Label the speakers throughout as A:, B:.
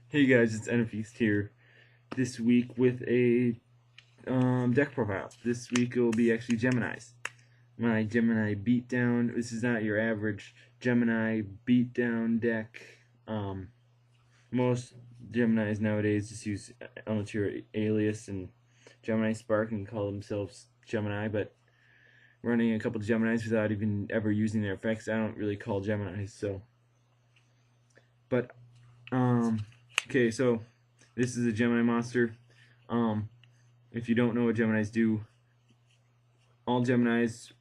A: Hey guys, it's NFeast here. This week with a deck profile. This week it will be actually Gemini's. My Gemini beatdown. This is not your average Gemini beatdown deck. Most Geminis nowadays just use Elementor Alias and Gemini Spark and call themselves Gemini, but running a couple of Geminis without even ever using their effects, I don't really call Geminis. So, but okay, so this is a Gemini monster. If you don't know what Geminis do, all Geminis,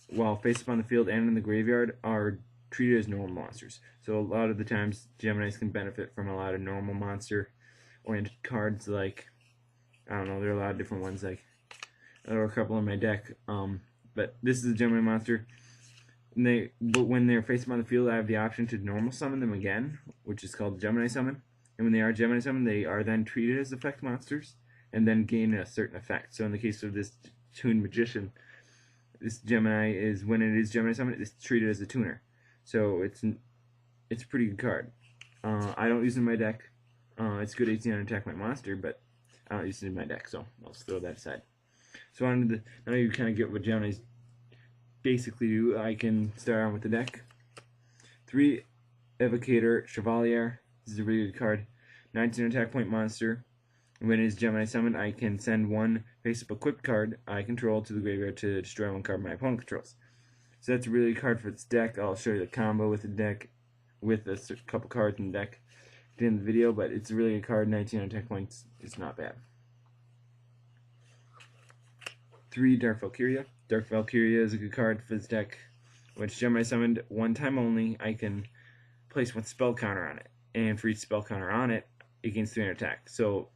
A: while face up on the field and in the graveyard, are treated as normal monsters. So a lot of the times, Geminis can benefit from a lot of normal monster-oriented cards. Like, I don't know, there are a lot of different ones. Like, there are a couple in my deck. But this is a Gemini monster. But when they're face up on the field, I have the option to normal summon them again, which is called Gemini Summon. And when they are Gemini Summon, they are then treated as effect monsters and then gain a certain effect. So in the case of this Toon Magician, this Gemini is, when it is Gemini Summon, it's treated as a tuner. So it's a pretty good card. I don't use it in my deck. It's good 18 on attack my monster, but I don't use it in my deck, so I'll just throw that aside. So now you kind of get what Geminis basically do. I can start on with the deck. 3 Evocator Chevalier. This is a really good card. 19 attack point monster. When it is Gemini summoned, I can send one face-up equipped card I control to the graveyard to destroy one card my opponent controls. So that's a really good card for this deck. I'll show you the combo with the deck, with a couple cards in the deck at the end of the video, but it's a really good card. 19 attack points is not bad. 3 Dark Valkyria. Dark Valkyria is a good card for this deck. When it's Gemini summoned, one time only, I can place one spell counter on it. And for each spell counter on it, it gains 300 attack. So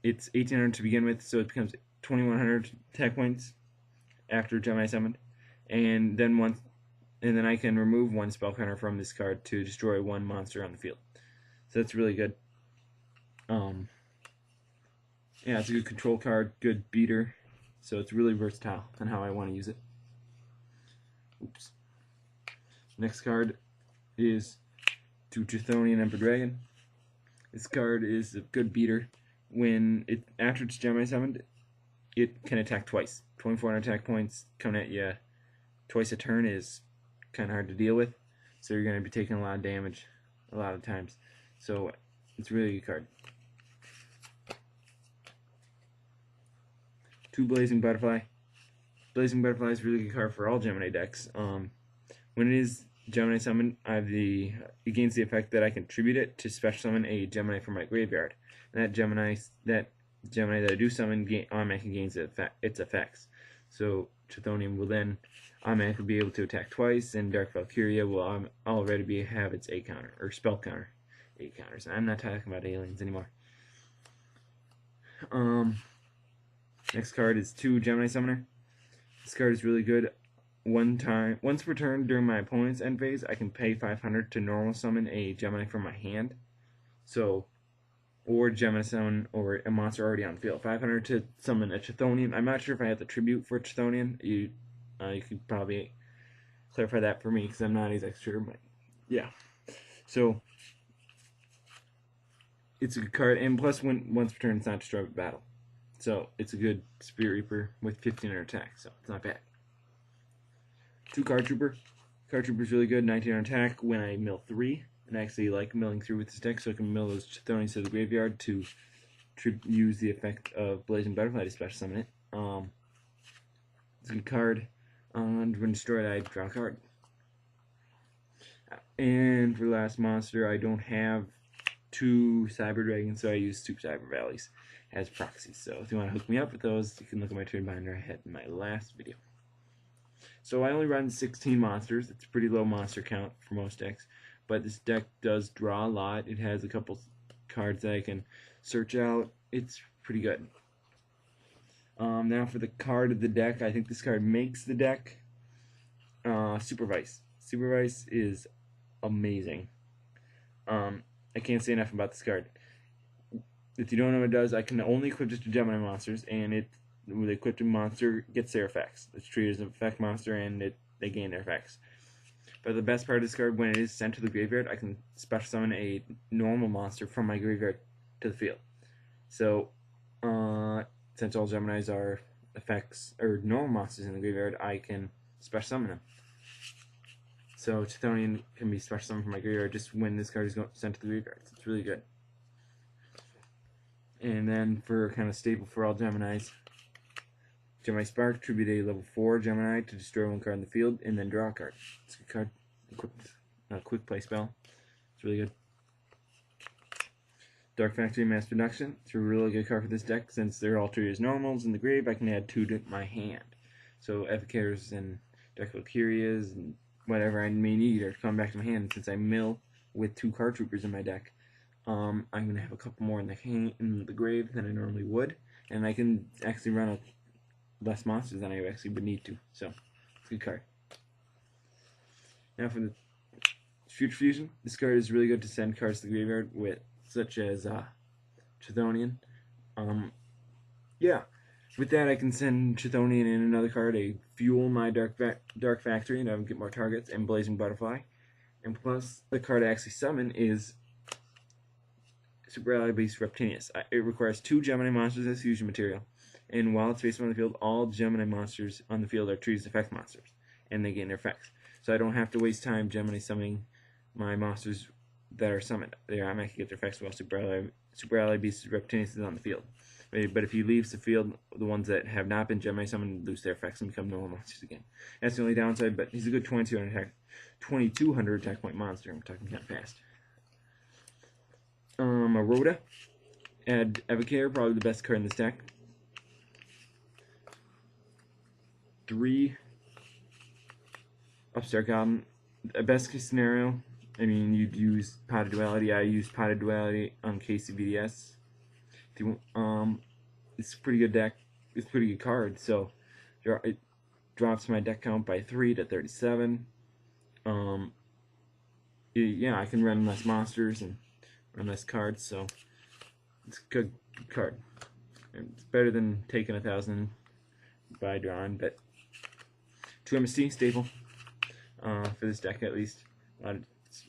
A: it's 1800 to begin with, so it becomes 2100 attack points after Gemini summoned. And then I can remove one spell counter from this card to destroy one monster on the field. So that's really good. Yeah, it's a good control card, good beater. So it's really versatile on how I want to use it. Oops. Next card is Chthonian Emperor Dragon. This card is a good beater. After it's Gemini summoned, it can attack twice. 2400 attack points coming at you twice a turn is kind of hard to deal with. So you're going to be taking a lot of damage a lot of times. So it's a really good card. 2 Blazing Butterfly. Blazing Butterfly is a really good card for all Gemini decks. When it is Gemini summon, it gains the effect that I can tribute it to special summon a Gemini from my graveyard. And that Gemini that I do summon automatically gains its effects. So Chthonian will then automatically be able to attack twice, and Dark Valkyria will already have its A counter, or spell counter. 8 counters. I'm not talking about aliens anymore. Next card is 2 Gemini Summoner. This card is really good. Once per turn during my opponent's end phase, I can pay 500 to normal summon a Gemini from my hand. Or Gemini summon or a monster already on the field. 500 to summon a Chthonian. I'm not sure if I have the tribute for Chthonian. You could probably clarify that for me because I'm not exactly sure. But yeah, so it's a good card, and plus once per turn, it's not destroyed with battle. So it's a good Spirit Reaper with 1500 attack. So it's not bad. 2 Card Trooper. Card Trooper is really good. 1900 attack when I mill 3. And I actually like milling through with this deck, so I can mill those Chthonians to the graveyard to use the effect of Blazing Butterfly to special summon it. It's a good card. And when destroyed, I draw a card. And for the last monster, I don't have 2 Cyber Dragons, so I use 2 Cyber Valleys as proxies. So if you want to hook me up with those, you can look at my turn binder I had in my last video. So I only run 16 monsters. It's a pretty low monster count for most decks. But this deck does draw a lot. It has a couple cards that I can search out. It's pretty good. Now for the card of the deck, I think this card makes the deck. Supervise. Supervise is amazing. I can't say enough about this card. If you don't know what it does, I can only equip it to Gemini monsters, and the equipped monster gets their effects. It's treated as an effect monster, and they gain their effects. But the best part of this card, when it is sent to the graveyard, I can special summon a normal monster from my graveyard to the field. So, since all Geminis are effects or normal monsters in the graveyard, I can special summon them. So Chthonian can be special summoned from my graveyard just when this card is sent to the graveyard. It's really good. And then for kind of staple for all Geminis, Gemini Spark, tribute a level 4 Gemini to destroy one card in the field and then draw a card. It's a good card. Quick play spell. It's really good. Dark Factory Mass Production. It's a really good card for this deck since they're all treated as normals in the grave. I can add 2 to my hand. So Evocators and Dark Valkyrias and whatever I may need are coming back to my hand. Since I mill with 2 card troopers in my deck, I'm going to have a couple more in the grave than I normally would. And I can actually run a less monsters than I actually would need to. So, it's a good card. Now for the Future Fusion. This card is really good to send cards to the graveyard with, such as Chthonian. Yeah. With that, I can send Chthonian in another card, a Fuel my Dark Factory, and I can get more targets, and Blazing Butterfly. And plus, the card I actually summon is Super Ally Beast Reptinius. It requires 2 Gemini monsters as fusion material, and while it's face on the field, all Gemini monsters on the field are treated as effect monsters, and they gain their effects. So I don't have to waste time Gemini summoning my monsters that are summoned. They automatically get their effects while Super Ally Beast Reptinius is on the field. But if he leaves the field, the ones that have not been Gemini summoned lose their effects and become normal monsters again. That's the only downside, but he's a good 2200 attack point monster. I'm talking kind of fast. A Rhoda. Add Evocator, probably the best card in this deck. 3 Upstart Goblin. Best case scenario, I mean, you'd use Potted Duality. I use Potted Duality on KCBDS. It's a pretty good deck. It's a pretty good card. So it drops my deck count by 3 to 37. Yeah, I can run less monsters and run less cards. So it's a good card. It's better than taking 1,000 by drawing, but 2 MST staple for this deck at least.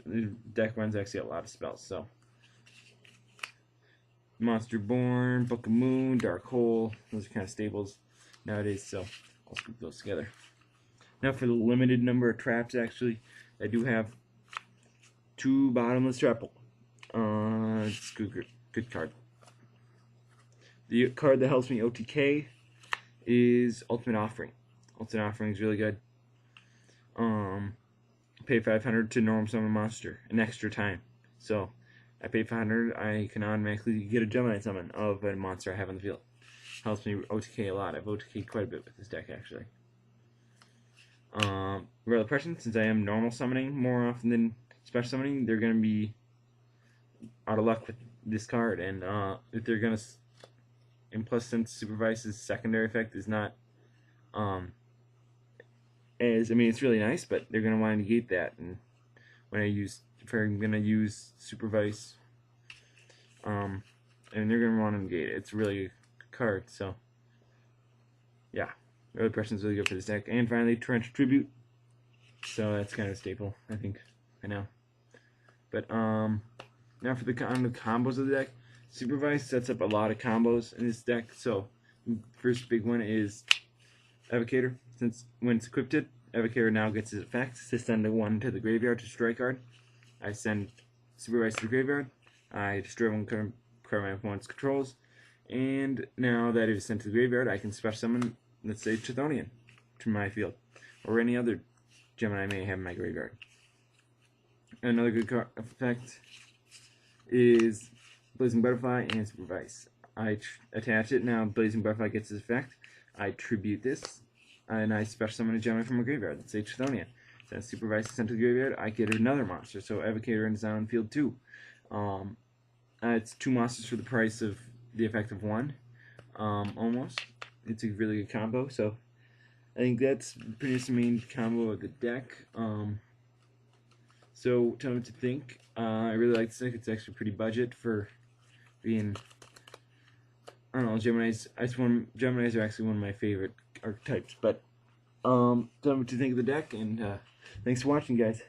A: The deck runs actually a lot of spells. So. Monster Born, Book of Moon, Dark Hole, those are kind of staples nowadays, so I'll scoop those together. Now for the limited number of traps, actually, I do have 2 Bottomless Trap. It's a good card. The card that helps me OTK is Ultimate Offering. Ultimate Offering is really good. Pay 500 to normal summon a monster, an extra time. So I pay 500, I can automatically get a Gemini summon of a monster I have on the field. Helps me OTK a lot. I've OTK'd quite a bit with this deck, actually. Real Oppression, since I am normal summoning more often than special summoning, they're going to be out of luck with this card. And if they're going to... And plus, since Supervise's secondary effect is not... I mean, it's really nice, but they're going to want to negate that. And when I use... If I'm going to use Supervise, and they're going to want to negate it. It's really a card, so, yeah. Early Oppression is really good for this deck. And finally, Torrential Tribute. So that's kind of a staple, I think, I know. But, now for the combos of the deck. Supervise sets up a lot of combos in this deck. So, first big one is Evocator. Since when it's equipped, Evocator now gets its effects to send a 1 to the graveyard to destroy a card. I send Supervise to the graveyard. I destroy one card my opponent's controls. And now that it is sent to the graveyard, I can special summon, let's say, Chthonian to my field. Or any other Gemini I may have in my graveyard. Another good effect is Blazing Butterfly and Supervise. I attach it. Now Blazing Butterfly gets its effect. I tribute this. And I special summon a Gemini from my graveyard. Let's say Chthonian. Since Supervise is sent to the graveyard, I get another monster. So Evocator ends on field 2. It's 2 monsters for the price of the effect of 1. Almost. It's a really good combo. So I think that's pretty much the main combo of the deck. So tell me what you think. I really like this deck. It's actually pretty budget for being... I don't know, Geminis. Geminis are actually one of my favorite archetypes, but Tell me what you think of the deck, and thanks for watching, guys.